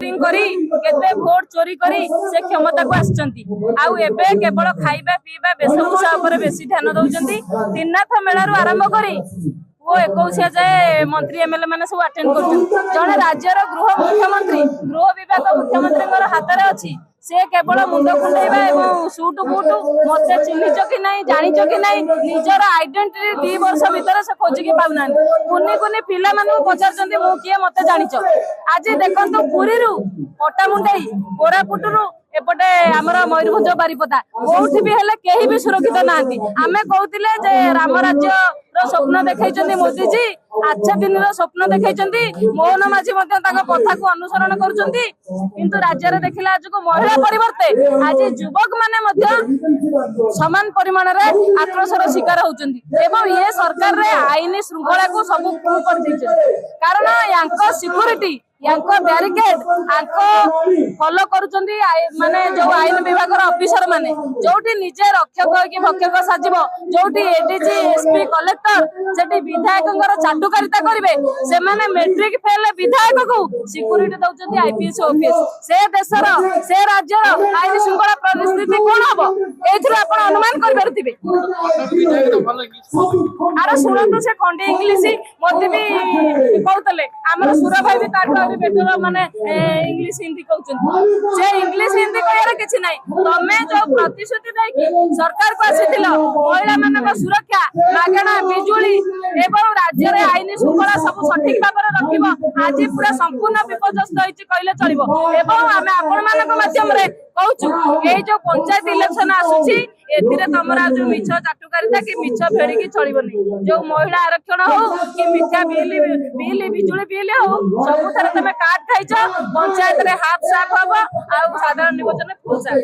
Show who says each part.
Speaker 1: cheating करी केते vote चोरी करी से क्षमता को आछंती आउ एबे केवल खाइबा पीबा वेशभूषा ऊपर बेसी ध्यान दउचंती तीनाथ मेलारू आरंभ करी वो 21 जाए मंत्री एमएलए मैंने सब अटेंड कर जड़े राज्यर गृह मुख्यमंत्री गृह विभाग मुख्यमंत्री हाथ में अच्छी से केवल मुंड कुंडेबा और सुट बुट मत चिन्हिच कि नहीं जानिच कि नहीं निजर आइडेंटिटी 2 वर्ष भीतर से खोजिकी पाऊना कुनी कुनी पिला मानू पचार मु किए मत जानिच आज देखो पुरी पट्टामुंडई कोरापुटू एपटे आमर मयूरभंज बारिपदा कोठी भी हेले केही भी सुरक्षित नांती आमे कहतिले जे राम राज्य स्वप्न देखैचंदी मोदी जी आच्छा दिन स्वप्न देखैचंदी मोहन माझी मध्य ताका कथा को अनुसरण करूचंदी किंतु राज्य रे देखिला आज को महिला परिवर्ते आज युवक माने मध्य समान परिमाण रे आक्रोशर शिकार होचंदी एवं ये सरकार रे आईन श्रृंखला को सब कर दैछे कारण यांको सिक्योरिटी यांको बैरिकेड आंको फॉलो करूचंदी माने जो आईन विभाग रो ऑफिसर माने जोठी निजे रक्षक कि भक्षक साजिबो जोठी एडीजी एसपी कलेक्टर सेठी विधायकंगर चाटुकारिता करिवे से माने मैट्रिक फेल विधायक को सिक्योरिटी दउचंदी आईपीएस ऑफिस से देशर से राज्यर आईन श्रृंखला परिस्थिति कोन हबो एथुर आपण अनुमान कर परथिबे आरो सुनतो से खंडे इंग्लिश मते भी कहतले हमर सुरा भाई भी तार बेटर माने इंग्लिश हिंदी कहउछन से इंग्लिश हिंदी कहयार किछि नै तमे जो प्रतिश्रुति दै कि सरकार को आसीथिलो महिला मानक सुरक्षा मागणा बिजुली एवं राज्य रे आईन श्रृंखला सब सठिक भाबरे रखिबो आज पूरा संपूर्ण विपर्यस्त होइछि कहले चलिबो एवं आमे आपण मानक माध्यम रे कहउछु ए जो पंचायत इलेक्शन आसुछि एथिरे तमरा जो मिछ चाटुकारिता कि मिछ फेड़ी की चलिबोनी जो महिला आरक्षण हो कि मिथ्या बिल बिजुली बिल हो सब थरे तमे काट खाइछ पंचायत रे हाथ साफ हबो आ साधारण निर्वाचन फुल साफ